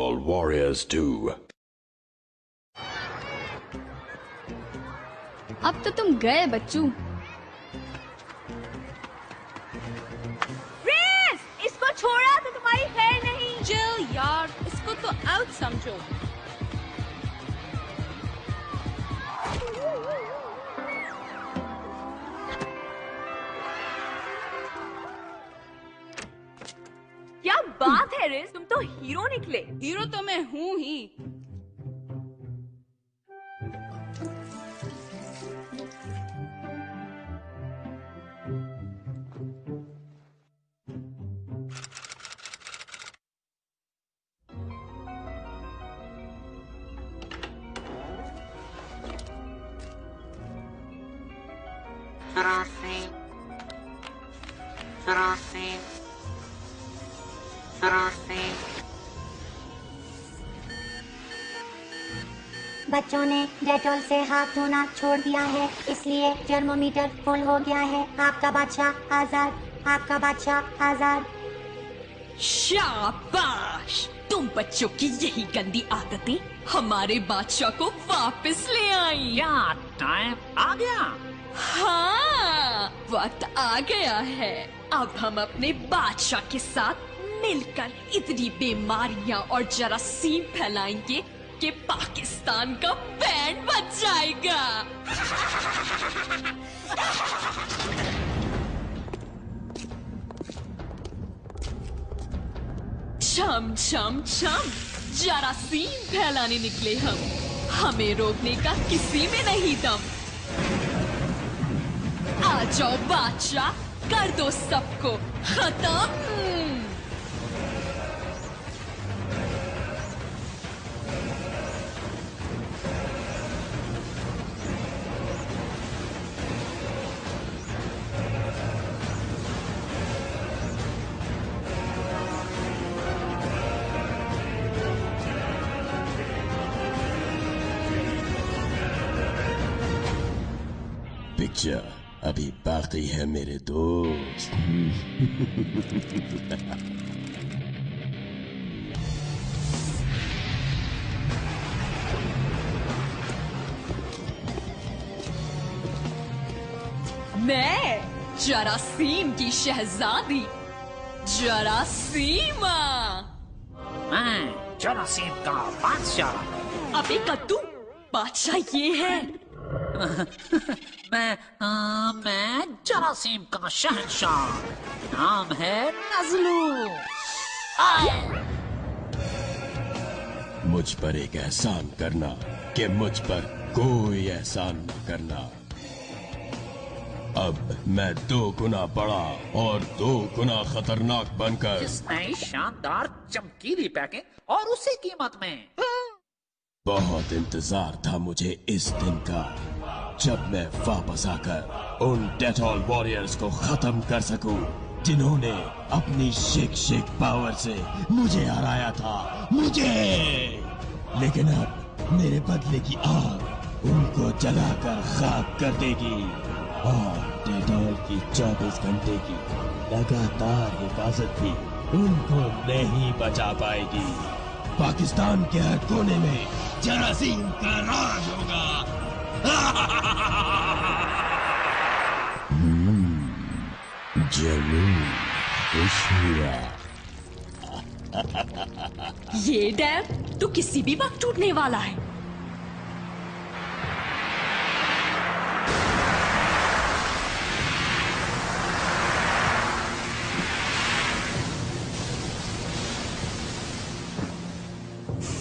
All warriors do. अब तो तुम गए बच्चू। रेस, इसको छोड़ा तो तुम्हारी खैर नहीं। चिल यार, इसको तो आउट समझो। क्या बात है रेस, तुम तो हीरो निकले। हीरो तो मैं हूँ ही। बच्चों ने डेटॉल से हाथ धोना छोड़ दिया है, इसलिए थर्मोमीटर फुल हो गया है। आपका बादशाह आजाद, आपका बादशाह आजाद। शाबाश, तुम बच्चों की यही गंदी आदतें हमारे बादशाह को वापस ले आई। क्या टाइम आ गया? हाँ, वक्त आ गया है। अब हम अपने बादशाह के साथ मिलकर इतनी बीमारियां और जरासीम फैलाएंगे कि पाकिस्तान का बैंड बज जाएगा। छम छम छम, जरासीम फैलाने निकले हम। हमें रोकने का किसी में नहीं दम। आ जाओ बादशाह, कर दो सबको खत्म। पिक्चर अभी बाकी है मेरे दोस्त। मैं जरासीम की शहजादी जरासीमा। मैं जरासीम का बादशाह। अबे कद्दू, बादशाह ये है। मैं जरासीम का शहंशाह। नाम है नजलू। मुझ पर एक एहसान करना कि मुझ पर कोई एहसान न करना। अब मैं 2 गुना बड़ा और 2 गुना खतरनाक बनकर इस नई शानदार चमकीली पैकिंग और उसी कीमत में। बहुत इंतजार था मुझे इस दिन का, जब मैं वापस आकर उन डेटॉल वॉरियर्स को खत्म कर सकूं, जिन्होंने अपनी शेक पावर से मुझे हराया था। मुझे, लेकिन अब मेरे बदले की आग उनको जलाकर खाक कर देगी और डेटॉल की 24 घंटे की लगातार हिफाजत भी उनको नहीं बचा पाएगी। पाकिस्तान के हर कोने में जरासीम का राज होगा। जरूर खुश हुआ। ये डैम तो किसी भी वक्त टूटने वाला है।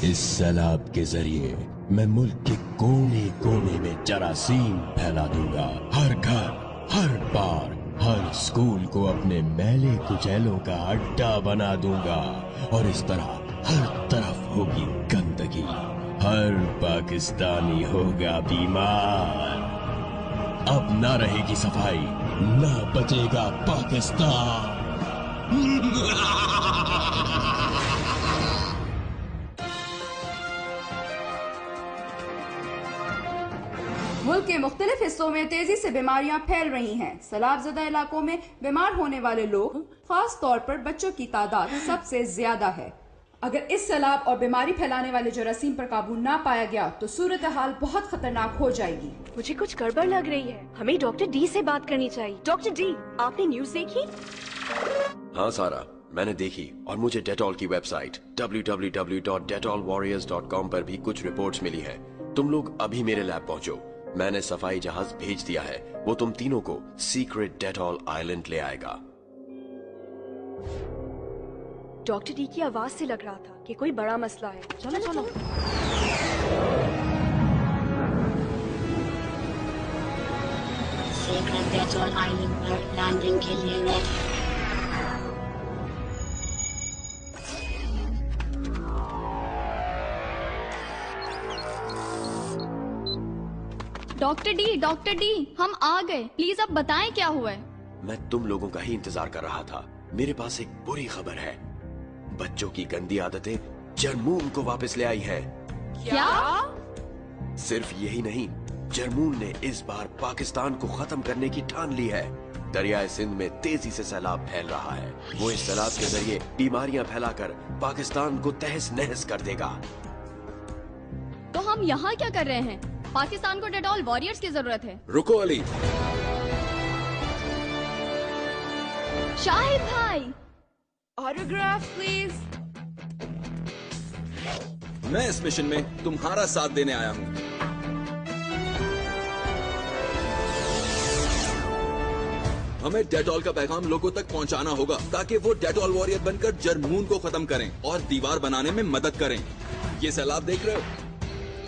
इस सैलाब के जरिए मैं मुल्क के कोने कोने में जरासीम फैला दूंगा। हर घर, हर बार, हर स्कूल को अपने मैले कुचैलों का अड्डा बना दूंगा और इस तरह हर तरफ होगी गंदगी। हर पाकिस्तानी होगा बीमार। अब ना रहेगी सफाई, ना बचेगा पाकिस्तान। मुल्क के मुख्तलिफ हिस्सों में तेजी से बीमारियां फैल रही हैं। सैलाबज़दा इलाकों में बीमार होने वाले लोग, खास तौर पर बच्चों की तादाद सबसे ज्यादा है। अगर इस सैलाब और बीमारी फैलाने वाले जरासीम पर काबू ना पाया गया तो सूरत हाल बहुत खतरनाक हो जाएगी। मुझे कुछ गड़बड़ लग रही है। हमें डॉक्टर डी से बात करनी चाहिए। डॉक्टर डी, आपने न्यूज़ देखी? हाँ सारा, मैंने देखी और मुझे डेटॉल की वेबसाइट www.detolwarriors.com पर भी कुछ रिपोर्ट्स मिली हैं। तुम लोग अभी मेरे लैब पहुंचो। मैंने सफाई जहाज भेज दिया है, वो तुम तीनों को सीक्रेट डेटॉल आइलैंड ले आएगा। डॉक्टर डी की आवाज से लग रहा था कि कोई बड़ा मसला है। चलो चलो। सीक्रेट डेटॉल आइलैंड पर लैंडिंग के लिए रेडी। डॉक्टर डी, हम आ गए। प्लीज अब बताएं क्या हुआ है। मैं तुम लोगों का ही इंतजार कर रहा था। मेरे पास एक बुरी खबर है। बच्चों की गंदी आदतें जरमून को वापस ले आई हैं। क्या? सिर्फ यही नहीं, जरमून ने इस बार पाकिस्तान को खत्म करने की ठान ली है। दरियाए सिंध में तेजी से सैलाब फैल रहा है। वो इस सैलाब के जरिए बीमारियां फैलाकर पाकिस्तान को तहस नहस कर देगा। तो हम यहाँ क्या कर रहे हैं? पाकिस्तान को डेटॉल वॉरियर्स की जरूरत है। रुको अली। शाहिद भाई, ऑटोग्राफ प्लीज। मैं इस मिशन में तुम्हारा साथ देने आया हूँ। हमें डेटॉल का पैगाम लोगों तक पहुँचाना होगा ताकि वो डेटॉल वॉरियर बनकर जरमून को खत्म करें और दीवार बनाने में मदद करें। ये सैलाब देख रहे हो?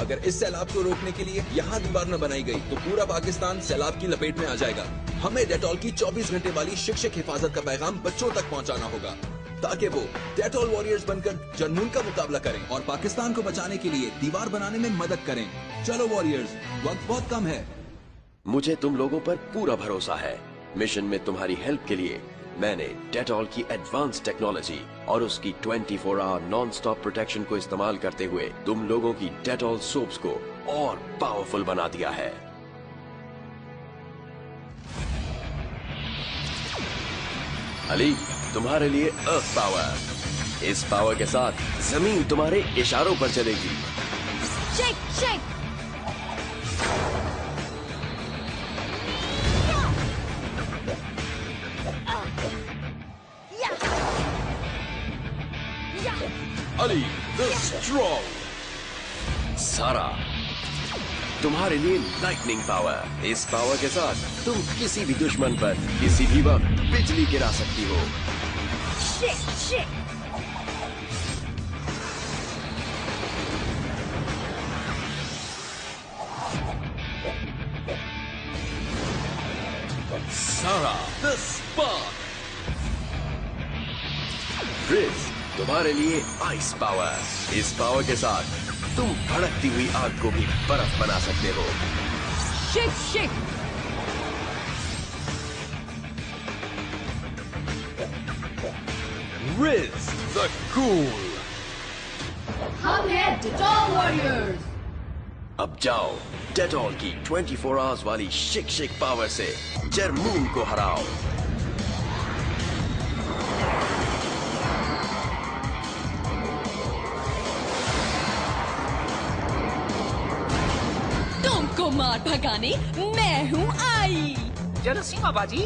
अगर इस सैलाब को रोकने के लिए यहाँ दीवार न बनाई गई तो पूरा पाकिस्तान सैलाब की लपेट में आ जाएगा। हमें डेटॉल की 24 घंटे वाली शिक्षक हिफाजत का पैगाम बच्चों तक पहुँचाना होगा ताकि वो डेटॉल वॉरियर्स बनकर जरमून का मुकाबला करें और पाकिस्तान को बचाने के लिए दीवार बनाने में मदद करें। चलो वॉरियर्स, वक्त बहुत कम है। मुझे तुम लोगों पर पूरा भरोसा है। मिशन में तुम्हारी हेल्प के लिए मैंने डेटॉल की एडवांस टेक्नोलॉजी और उसकी 24 आवर नॉन स्टॉप प्रोटेक्शन को इस्तेमाल करते हुए तुम लोगों की डेटॉल सोप्स को और पावरफुल बना दिया है। अली, तुम्हारे लिए अर्थ पावर। इस पावर के साथ जमीन तुम्हारे इशारों पर चलेगी। Shake shake. Ali the strong. सारा, तुम्हारे लिए लाइटनिंग पावर। इस पावर के साथ तुम किसी भी दुश्मन पर किसी भी वक्त बिजली गिरा सकती हो। Shit shit. सारा द स्पार्क। रिज, तुम्हारे लिए आइस पावर। इस पावर के साथ तुम भड़कती हुई आग को भी बर्फ बना सकते हो। Shit shit. Ridge the cool. हम हैं डेटॉल वॉरियर्स। अब जाओ, डेटॉल की 24 आवर्स वाली शिक शिक पावर से जरमून को हराओ। तुमको मार भगाने मैं हूँ आई। जरासीमा बाजी,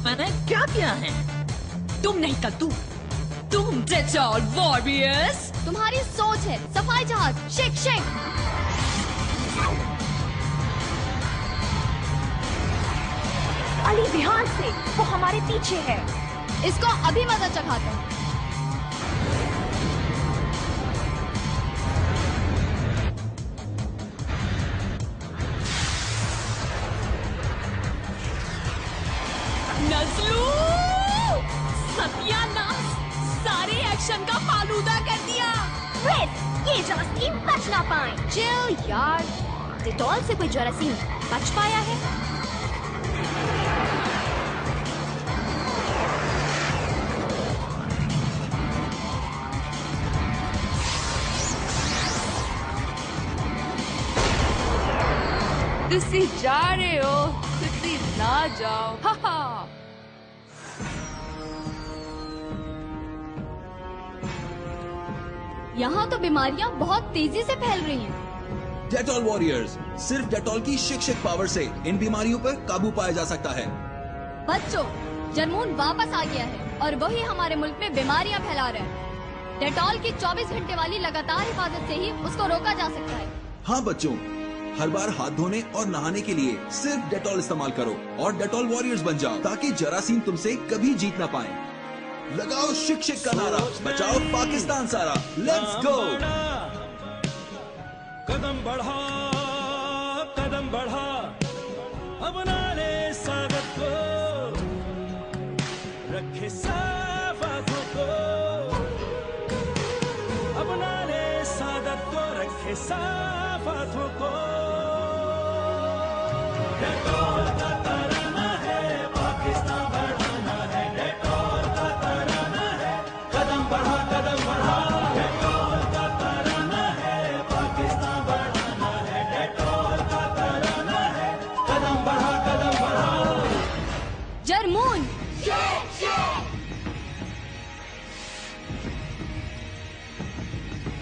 मैंने क्या किया है? तुम नहीं कद्दू, तुम डेटॉल वॉरियर्स। तुम्हारी सोच है सफाई जहाज। Shake shake. अली ध्यान से, वो हमारे पीछे है। इसको अभी मजा चखाता हूँ। नज़लू, सत्यानाश, सारे एक्शन का फालूदा कर दिया। रिज, ये जरासीम बच ना पाए। चिल यार, डेटॉल से कोई जरासीम बच पाया है? तुसी जा रहे हो, तुसी ना जाओ। हा हा। यहाँ तो बीमारियाँ बहुत तेजी से फैल रही हैं। डेटॉल वॉरियर्स, सिर्फ डेटॉल की शिक्षक पावर से इन बीमारियों पर काबू पाया जा सकता है। बच्चों, जर्मून वापस आ गया है और वही हमारे मुल्क में बीमारियाँ फैला रहा है। डेटॉल की 24 घंटे वाली लगातार हिफाजत से ही उसको रोका जा सकता है। हाँ बच्चों, हर बार हाथ धोने और नहाने के लिए सिर्फ डेटॉल इस्तेमाल करो और डेटॉल वॉरियर्स बन जाओ, ताकि जरासीम तुमसे कभी जीत ना पाए। लगाओ शिक्षक का नारा, बचाओ पाकिस्तान सारा। Let's go. कदम बढ़ा, कदम बढ़ा, अपना ले स्वागत को, रखे साफ आंखों को, अपना ले स्वागत को, रखे साफ आंखों को। डेटॉल का तराना है, पाकिस्तान बढ़ाना है, डेटॉल का तराना है, कदम बढ़ा, कदम बढ़ा, डेटॉल का तराना है, पाकिस्तान बढ़ाना है, डेटॉल का तराना है, कदम बढ़ा, कदम बढ़ा। जर्मून,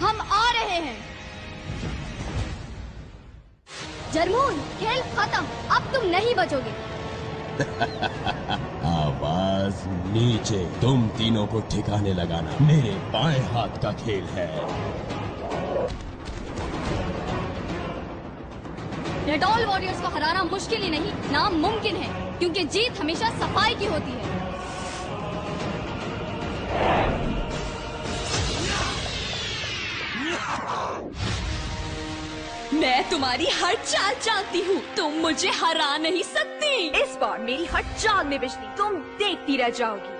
हम आ रहे हैं। जर्मून, खेल खत्म, अब तुम नहीं बचोगे। आवाज नीचे। तुम तीनों को ठिकाने लगाना मेरे बाएं हाथ का खेल है। डेटॉल वॉरियर्स को हराना मुश्किल ही नहीं, नामुमकिन है, क्योंकि जीत हमेशा सफाई की होती है। मैं तुम्हारी हर चाल जानती हूँ, तुम मुझे हरा नहीं सकती। इस बार मेरी हर चाल में बिजली, तुम देखती रह जाओगी।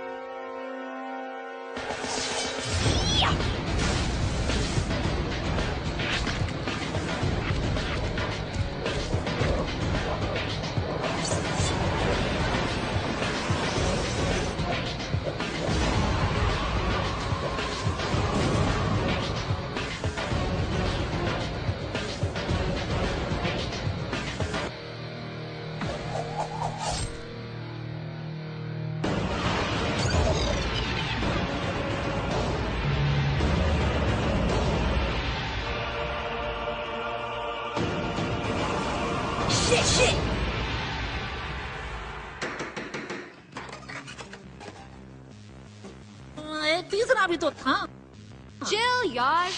तीसरा भी तो था। चिल यार।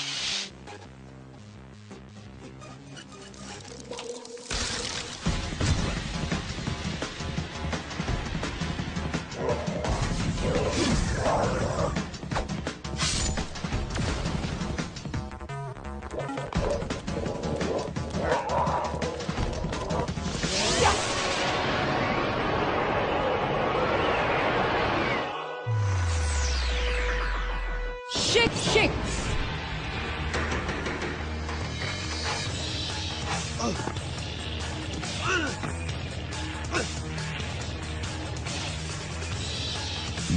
शिक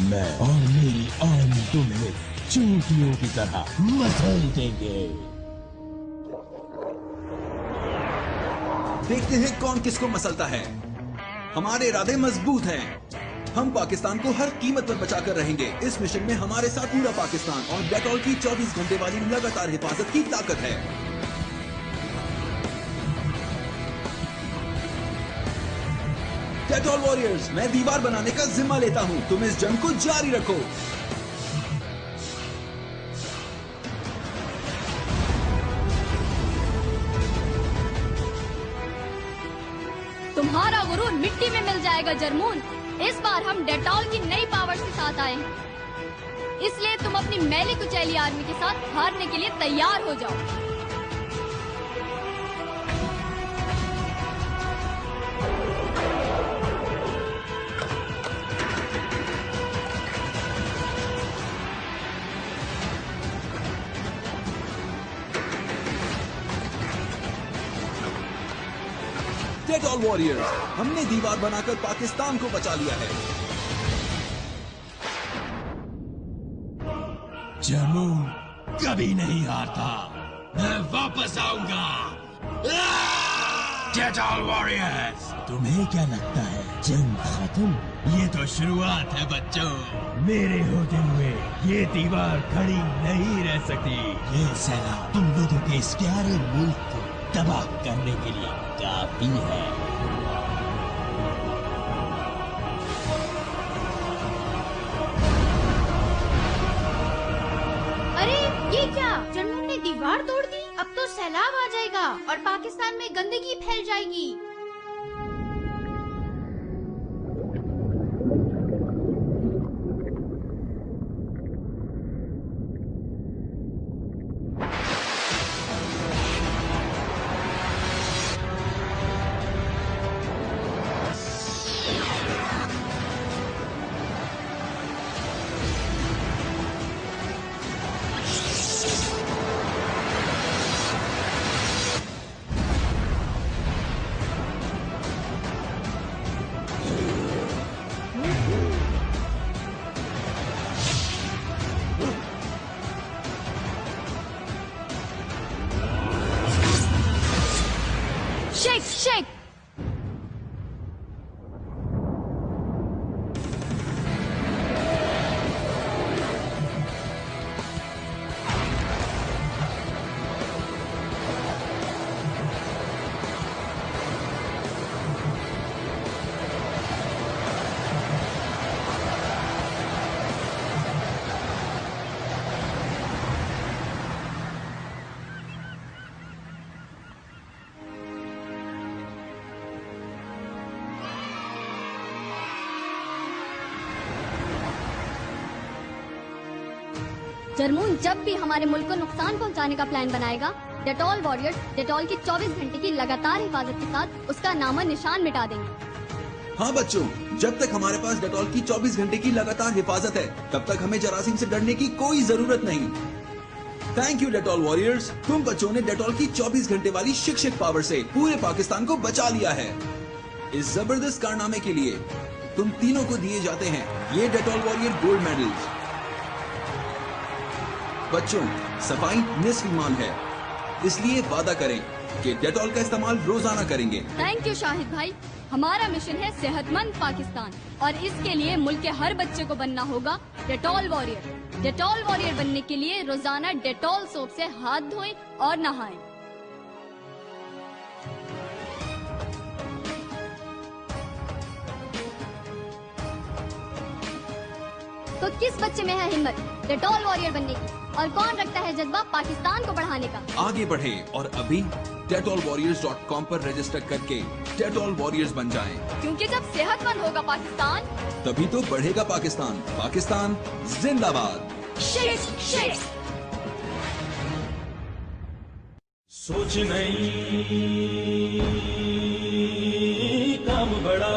मैं और मेरी आर्मी तुम्हें चूंटियों की तरह मसल देंगे। देखते हैं कौन किसको मसलता है। हमारे इरादे मजबूत हैं। हम पाकिस्तान को हर कीमत पर बचाकर रहेंगे। इस मिशन में हमारे साथ पूरा पाकिस्तान और डेटॉल की 24 घंटे वाली लगातार हिफाजत की ताकत है। डेटॉल वॉरियर्स, मैं दीवार बनाने का जिम्मा लेता हूं। तुम इस जंग को जारी रखो। तुम्हारा गुरूर मिट्टी में मिल जाएगा जर्मून। इस बार हम डेटॉल की नई पावर्स के साथ आए हैं, इसलिए तुम अपनी मैली कुचैली आर्मी के साथ हारने के लिए तैयार हो जाओ। डेटॉल वॉरियर्स, हमने दीवार बनाकर पाकिस्तान को बचा लिया है। जर्मून कभी नहीं हारता। मैं वापस आऊंगा। डेटॉल वॉरियर्स, तुम्हें क्या लगता है जंग खत्म? ये तो शुरुआत है बच्चों। मेरे होते हुए ये दीवार खड़ी नहीं रह सकती। ये सैलाब तुम लोगों के इस प्यारे मुल्क को तबाह करने के लिए काफी है। अरे ये क्या, जर्मन ने दीवार तोड़ दी? अब तो सैलाब आ जाएगा और पाकिस्तान में गंदगी फैल जाएगी। शेक। जर्मून जब भी हमारे मुल्क को नुकसान पहुंचाने का प्लान बनाएगा, डेटॉल वॉरियर्स डेटॉल की 24 घंटे की लगातार हिफाजत के साथ उसका नामो निशान मिटा देंगे। हाँ बच्चों, जब तक हमारे पास डेटॉल की 24 घंटे की लगातार हिफाजत है, तब तक हमें जरासीम से डरने की कोई जरूरत नहीं। थैंक यू डेटॉल वॉरियर्स, तुम बच्चों ने डेटॉल की 24 घंटे वाली शिक्षक पावर से पूरे पाकिस्तान को बचा लिया है। इस जबरदस्त कारनामे के लिए तुम तीनों को दिए जाते हैं ये डेटॉल वॉरियर गोल्ड मेडल्स। बच्चों, सफाई निस्फ ईमान है, इसलिए वादा करें कि डेटॉल का इस्तेमाल रोजाना करेंगे। थैंक यू शाहिद भाई। हमारा मिशन है सेहतमंद पाकिस्तान और इसके लिए मुल्क के हर बच्चे को बनना होगा डेटॉल वॉरियर। डेटॉल वॉरियर बनने के लिए रोजाना डेटॉल सोप से हाथ धोएं और नहाएं। तो किस बच्चे में है हिम्मत डेटॉल वॉरियर बनने की, और कौन रखता है जज्बा पाकिस्तान को बढ़ाने का? आगे बढ़े और अभी DetolWarriors.com पर रजिस्टर करके डेटॉल वॉरियर्स बन जाएं। क्योंकि जब सेहतमंद होगा पाकिस्तान, तभी तो बढ़ेगा पाकिस्तान। पाकिस्तान जिंदाबाद। Shake shake. सोच नहीं काम बड़ा,